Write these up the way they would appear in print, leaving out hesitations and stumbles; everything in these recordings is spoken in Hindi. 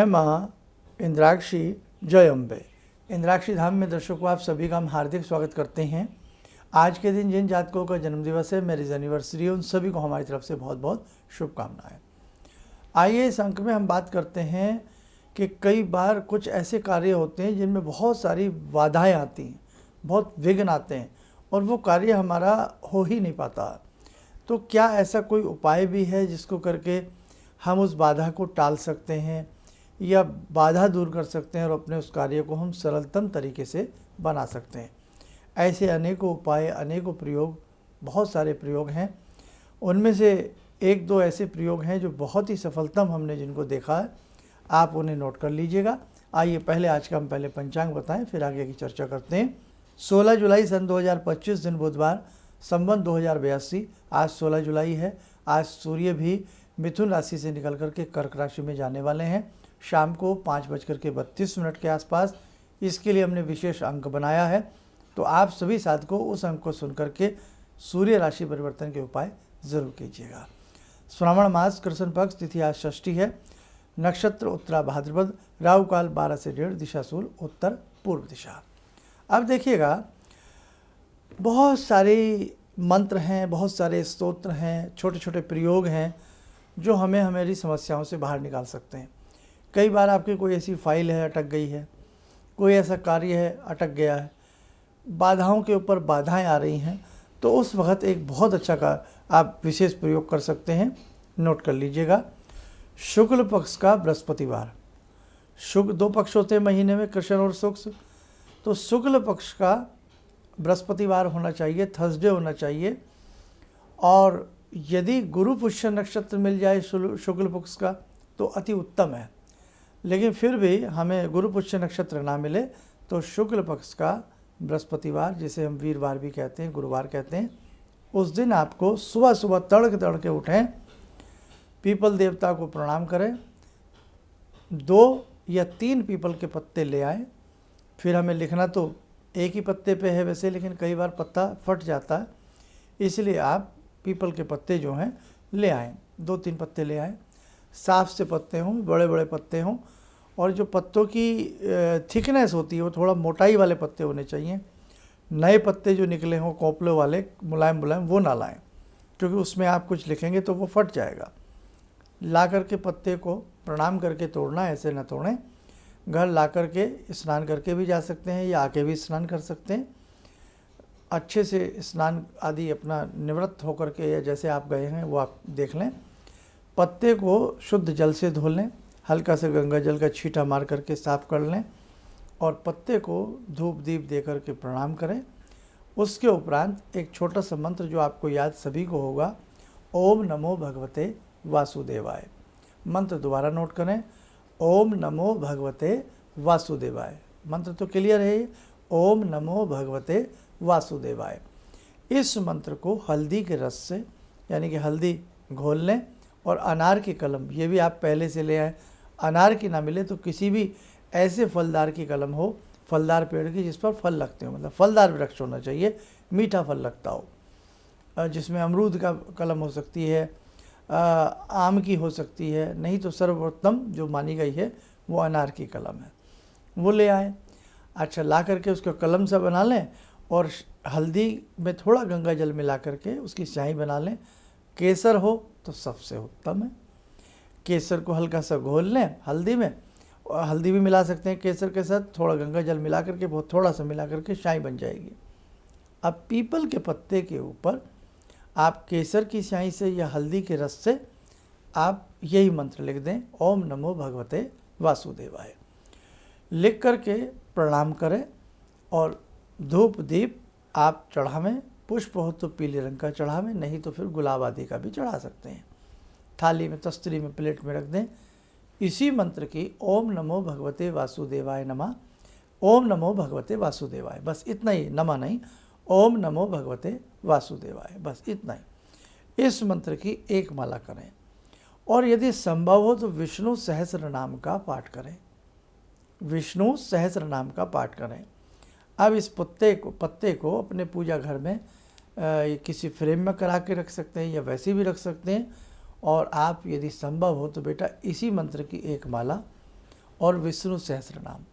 जय माँ इंद्राक्षी, जय अम्बे। इंद्राक्षी धाम में दर्शकों आप सभी का हम हार्दिक स्वागत करते हैं। आज के दिन जिन जातकों का जन्मदिवस है, मैरिज एनिवर्सरी है, उन सभी को हमारी तरफ से बहुत बहुत शुभकामनाएं। आइए इस अंक में हम बात करते हैं कि कई बार कुछ ऐसे कार्य होते हैं जिनमें बहुत सारी बाधाएं आती हैं, बहुत विघ्न आते हैं और वो कार्य हमारा हो ही नहीं पाता। तो क्या ऐसा कोई उपाय भी है जिसको करके हम उस बाधा को टाल सकते हैं या बाधा दूर कर सकते हैं और अपने उस कार्य को हम सरलतम तरीके से बना सकते हैं? ऐसे अनेकों उपाय, अनेकों प्रयोग, बहुत सारे प्रयोग हैं। उनमें से एक दो ऐसे प्रयोग हैं जो बहुत ही सफलतम हमने जिनको देखा है, आप उन्हें नोट कर लीजिएगा। आइए पहले आज का हम पहले पंचांग बताएं, फिर आगे की चर्चा करते हैं। 16 जुलाई सन 2025 दिन बुधवार, संवत 2082। आज 16 जुलाई है। आज सूर्य भी मिथुन राशि से निकल करके कर्क राशि में जाने वाले हैं शाम को 5:32 के आसपास। इसके लिए हमने विशेष अंक बनाया है, तो आप सभी साधकों उस अंक को सुन करके सूर्य राशि परिवर्तन के उपाय जरूर कीजिएगा। श्रावण मास, कृष्ण पक्ष, तिथि आज षष्ठी है, नक्षत्र उत्तरा भाद्रपद, राहु काल 12 से 1:30, दिशा सूल उत्तर पूर्व दिशा। अब देखिएगा, बहुत सारे मंत्र हैं, बहुत सारे स्तोत्र हैं, छोटे छोटे प्रयोग हैं जो हमें हमारी समस्याओं से बाहर निकाल सकते हैं। कई बार आपकी कोई ऐसी फाइल है अटक गई है, कोई ऐसा कार्य है अटक गया है, बाधाओं के ऊपर बाधाएं आ रही हैं, तो उस वक्त एक बहुत अच्छा का आप विशेष प्रयोग कर सकते हैं। नोट कर लीजिएगा। शुक्ल पक्ष का बृहस्पतिवार, शुक्ल 2 पक्ष होते हैं महीने में, कृष्ण और शुक्ल। तो शुक्ल पक्ष का बृहस्पतिवार होना चाहिए, थर्सडे होना चाहिए। और यदि गुरु पुष्य नक्षत्र मिल जाए शुक्ल पक्ष का तो अति उत्तम है, लेकिन फिर भी हमें गुरु पुष्य नक्षत्र ना मिले तो शुक्ल पक्ष का बृहस्पतिवार, जिसे हम वीरवार भी कहते हैं, गुरुवार कहते हैं, उस दिन आपको सुबह सुबह तड़के उठें, पीपल देवता को प्रणाम करें, 2 या 3 पीपल के पत्ते ले आएँ। फिर हमें लिखना तो एक ही पत्ते पे है वैसे, लेकिन कई बार पत्ता फट जाता है, इसलिए आप पीपल के पत्ते जो हैं ले आएँ, 2-3 पत्ते ले आएँ। साफ से पत्ते हों, बड़े बड़े पत्ते हों, और जो पत्तों की थिकनेस होती है वो थोड़ा मोटाई वाले पत्ते होने चाहिए। नए पत्ते जो निकले हों कोपलों वाले, मुलायम मुलायम, वो ना लाएं, क्योंकि उसमें आप कुछ लिखेंगे तो वो फट जाएगा। ला करके पत्ते को प्रणाम करके तोड़ना, ऐसे ना तोड़ें। घर ला करके स्नान करके भी जा सकते हैं या आके भी स्नान कर सकते हैं। अच्छे से स्नान आदि अपना निवृत्त होकर के, या जैसे आप गए हैं वो आप देख लें। पत्ते को शुद्ध जल से धो लें, हल्का से गंगा जल का छींटा मार करके साफ कर लें और पत्ते को धूप दीप दे करके प्रणाम करें। उसके उपरांत एक छोटा सा मंत्र जो आपको याद सभी को होगा, ओम नमो भगवते वासुदेवाय। मंत्र दोबारा नोट करें, ओम नमो भगवते वासुदेवाय। मंत्र तो क्लियर है, ओम नमो भगवते वासुदेवाय। इस मंत्र को हल्दी के रस से, यानी कि हल्दी घोल लें, और अनार की कलम, ये भी आप पहले से ले आएँ। अनार की ना मिले तो किसी भी ऐसे फलदार की कलम हो, फलदार पेड़ की जिस पर फल लगते हो, मतलब फलदार वृक्ष होना चाहिए, मीठा फल लगता हो, जिसमें अमरूद का कलम हो सकती है, आम की हो सकती है, नहीं तो सर्वोत्तम जो मानी गई है वो अनार की कलम है, वो ले आए। अच्छा, ला करके उसको कलम सा बना लें और हल्दी में थोड़ा गंगा जल मिला करके उसकी स्याही बना लें। केसर हो तो सबसे उत्तम है, केसर को हल्का सा घोल लें हल्दी में, और हल्दी भी मिला सकते हैं केसर के साथ, थोड़ा गंगा जल मिला करके, बहुत थोड़ा सा मिला करके स्याही बन जाएगी। अब पीपल के पत्ते के ऊपर आप केसर की स्याही से या हल्दी के रस से आप यही मंत्र लिख दें, ओम नमो भगवते वासुदेवाय। लिख करके प्रणाम करें और धूप दीप आप चढ़ावें। पुष्प हो तो पीले रंग का चढ़ावें, नहीं तो फिर गुलाब आदि का भी चढ़ा सकते हैं। थाली में, तस्तरी में, प्लेट में रख दें। इसी मंत्र की ओम नमो भगवते वासुदेवाय नमः, ओम नमो भगवते वासुदेवाय, बस इतना ही, नमा नहीं, ओम नमो भगवते वासुदेवाय, बस इतना ही। इस मंत्र की एक माला करें और यदि संभव हो तो विष्णु सहस्र नाम का पाठ करें, विष्णु सहस्र नाम का पाठ करें। अब इस पत्ते को अपने पूजा घर में किसी फ्रेम में करा के रख सकते हैं या वैसे भी रख सकते हैं। और आप यदि संभव हो तो बेटा इसी मंत्र की एक माला और विष्णु सहस्रनाम।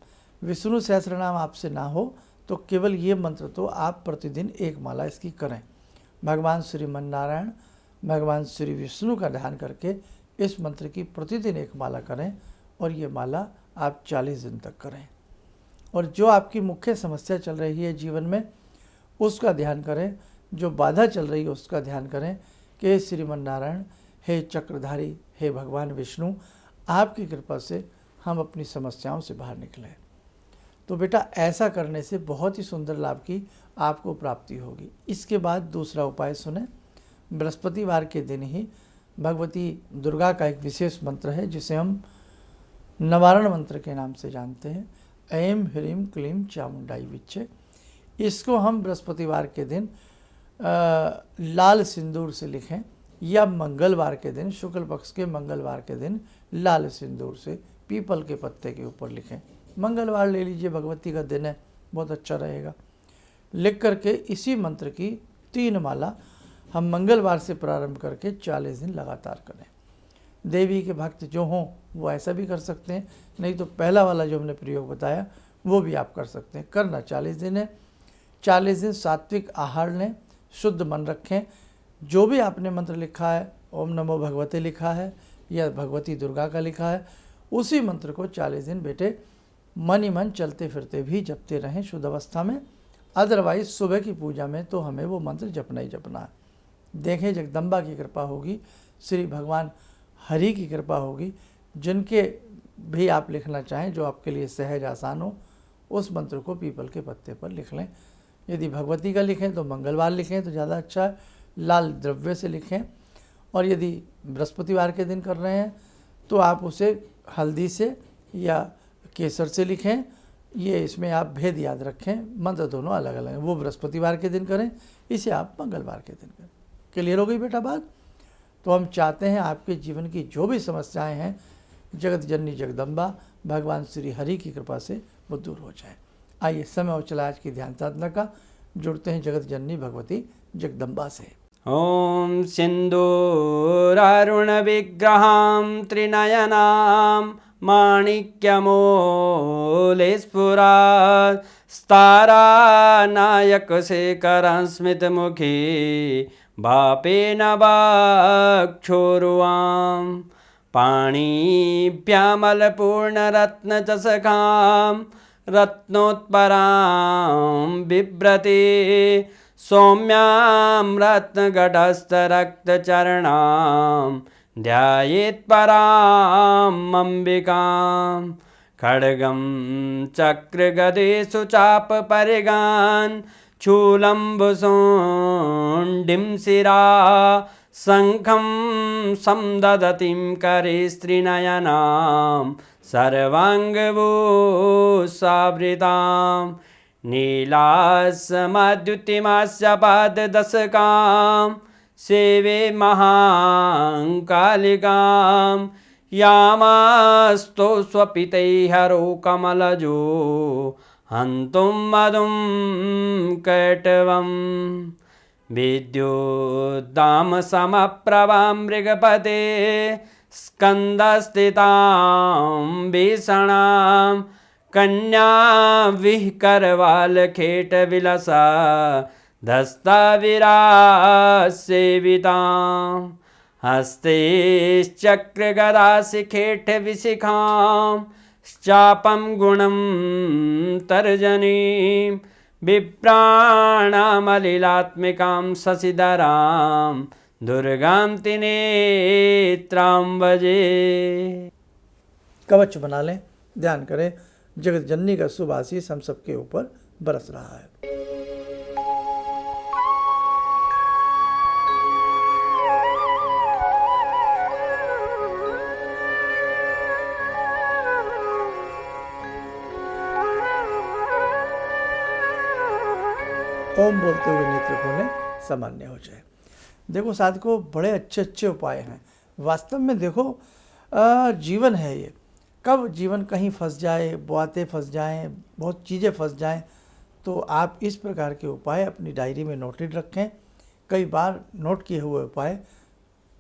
विष्णु सहस्रनाम आपसे ना हो तो केवल ये मंत्र तो आप प्रतिदिन एक माला इसकी करें। भगवान श्रीमन नारायण, भगवान श्री विष्णु का ध्यान करके इस मंत्र की प्रतिदिन एक माला करें और ये माला आप 40 दिन तक करें। और जो आपकी मुख्य समस्या चल रही है जीवन में उसका ध्यान करें, जो बाधा चल रही है उसका ध्यान करें कि हे श्रीमन नारायण, हे चक्रधारी, हे भगवान विष्णु, आपकी कृपा से हम अपनी समस्याओं से बाहर निकलें। तो बेटा ऐसा करने से बहुत ही सुंदर लाभ की आपको प्राप्ति होगी। इसके बाद दूसरा उपाय सुने। बृहस्पतिवार के दिन ही भगवती दुर्गा का एक विशेष मंत्र है जिसे हम नवारण मंत्र के नाम से जानते हैं, ऐं ह्रीं क्लीं चामुंडाई विच्चे। इसको हम बृहस्पतिवार के दिन लाल सिंदूर से लिखें या मंगलवार के दिन, शुक्ल पक्ष के मंगलवार के दिन लाल सिंदूर से पीपल के पत्ते के ऊपर लिखें। मंगलवार ले लीजिए, भगवती का दिन है, बहुत अच्छा रहेगा। लिख करके इसी मंत्र की 3 माला हम मंगलवार से प्रारंभ करके 40 दिन लगातार करें। देवी के भक्त जो हों वो ऐसा भी कर सकते हैं, नहीं तो पहला वाला जो हमने प्रयोग बताया वो भी आप कर सकते हैं। करना 40 दिन है। 40 दिन सात्विक आहार लें, शुद्ध मन रखें। जो भी आपने मंत्र लिखा है, ओम नमो भगवते लिखा है या भगवती दुर्गा का लिखा है, उसी मंत्र को 40 दिन बेटे मन ही मन चलते फिरते भी जपते रहें शुद्ध अवस्था में। अदरवाइज सुबह की पूजा में तो हमें वो मंत्र जपना ही जपना है। देखें जगदम्बा की कृपा होगी, श्री भगवान हरि की कृपा होगी। जिनके भी आप लिखना चाहें, जो आपके लिए सहज आसान हो, उस मंत्र को पीपल के पत्ते पर लिख लें। यदि भगवती का लिखें तो मंगलवार लिखें तो ज़्यादा अच्छा है, लाल द्रव्य से लिखें। और यदि बृहस्पतिवार के दिन कर रहे हैं तो आप उसे हल्दी से या केसर से लिखें। ये इसमें आप भेद याद रखें, मंत्र दोनों अलग अलग हैं। वो बृहस्पतिवार के दिन करें, इसे आप मंगलवार के दिन करें। क्लियर हो गई बेटा बात? तो हम चाहते हैं आपके जीवन की जो भी समस्याएं हैं, जगत जननी जगदम्बा भगवान श्री हरि की कृपा से वो दूर हो जाए। आइए समय हो चला आज की ध्यान साधना का। जुड़ते हैं जगत जननी भगवती जगदम्बा से। ॐ सिन्दूरारुण विग्रहां त्रिनयनां माणिक्यमूले स्फुरात् स्तारानायकशेखरं स्मितमुखी भापेन वाक्छोरुवां पाणिभ्यामलपूर्णरत्नचषकां रत्नोत्परां बिभ्रति सौम्यां रत्नघटस्थरक्तचरणां ध्यायेत्पराम् अम्बिकां खड्गं चक्रगदेषु चापपरिगान् शूलम्बुशुण्डिं शिरा शङ्खं संदधतीं करे स्त्रीनयनां सर्वाङ्गभूषावृतां नीलास्मद्युतिमास्य पाददशकां सेवे महाकालिकां यामास्तो स्वपितैहरो कमलजो हन्तुं मधुं कैटवम् विद्युद्दामसमप्रभां मृगपते स्कन्दस्थितां भीषणां कन्या विहकरवालखेटविलसा धस्ताविरासेवितां हस्तैश्चक्रगदाशिखेटविशिखां चापं गुणं तर्जनीं विप्राणामलिलात्मिकां शशिधरां दुर्गां त्रिनेत्रां भजे। कवच बना लें, ध्यान करें, जगत जननी का शुभ आशीष हम सबके ऊपर बरस रहा है। ओम बोलते हुए नेत्र खोलें, सामान्य हो जाए। देखो साथियों, बड़े अच्छे अच्छे उपाय हैं। वास्तव में देखो जीवन है ये, कब जीवन कहीं फंस जाए, बातें फंस जाएं, बहुत चीज़ें फंस जाएं, तो आप इस प्रकार के उपाय अपनी डायरी में नोटेड रखें। कई बार नोट किए हुए उपाय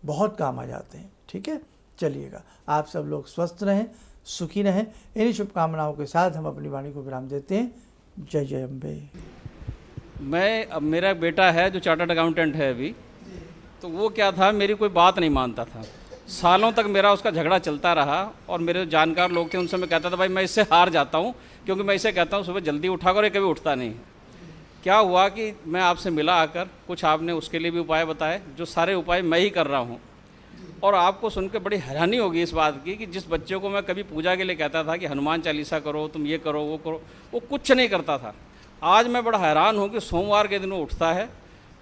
बहुत काम आ जाते हैं। ठीक है, चलिएगा, आप सब लोग स्वस्थ रहें, सुखी रहें। इन्हीं शुभकामनाओं के साथ हम अपनी वाणी को विराम देते हैं। जय जय अम्बे। अब मेरा बेटा है जो चार्टर्ड अकाउंटेंट है अभी, तो वो क्या था, मेरी कोई बात नहीं मानता था। सालों तक मेरा उसका झगड़ा चलता रहा और मेरे जो जानकार लोग थे उनसे मैं कहता था भाई मैं इससे हार जाता हूँ, क्योंकि मैं इसे कहता हूँ सुबह जल्दी उठा कर, ये कभी उठता नहीं। क्या हुआ कि मैं आपसे मिला आकर, कुछ आपने उसके लिए भी उपाय बताए, जो सारे उपाय मैं ही कर रहा हूँ। और आपको सुन के बड़ी हैरानी होगी इस बात की कि जिस बच्चे को मैं कभी पूजा के लिए कहता था कि हनुमान चालीसा करो, तुम ये करो वो करो, वो कुछ नहीं करता था। आज मैं बड़ा हैरान हूँ कि सोमवार के दिन वो उठता है,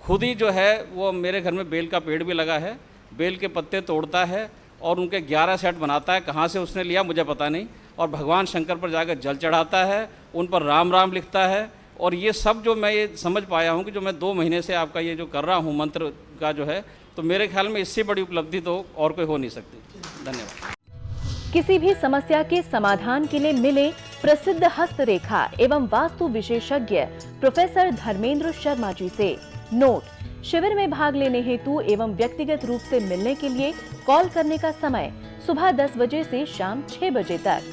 खुद ही जो है वो मेरे घर में बेल का पेड़ भी लगा है, बेल के पत्ते तोड़ता है और उनके 11 सेट बनाता है। कहाँ से उसने लिया मुझे पता नहीं। और भगवान शंकर पर जाकर जल चढ़ाता है, उन पर राम राम लिखता है। और ये सब जो मैं ये समझ पाया हूँ कि जो मैं 2 महीने से आपका ये जो कर रहा हूँ मंत्र का जो है, तो मेरे ख्याल में इससे बड़ी उपलब्धि तो और कोई हो नहीं सकती। धन्यवाद। किसी भी समस्या के समाधान के लिए मिले प्रसिद्ध हस्तरेखा एवं वास्तु विशेषज्ञ प्रोफेसर धर्मेंद्र शर्मा जी से। नोट: शिविर में भाग लेने हेतु एवं व्यक्तिगत रूप से मिलने के लिए कॉल करने का समय सुबह 10 बजे से शाम 6 बजे तक।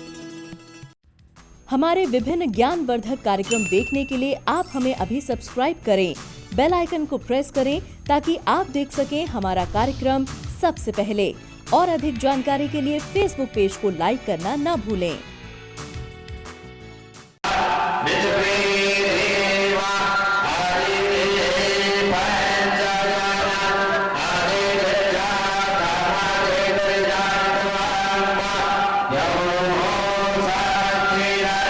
हमारे विभिन्न ज्ञानवर्धक कार्यक्रम देखने के लिए आप हमें अभी सब्सक्राइब करें, बेल आइकन को प्रेस करें ताकि आप देख सकें हमारा कार्यक्रम सबसे पहले। और अधिक जानकारी के लिए फेसबुक पेज को लाइक करना न भूलें।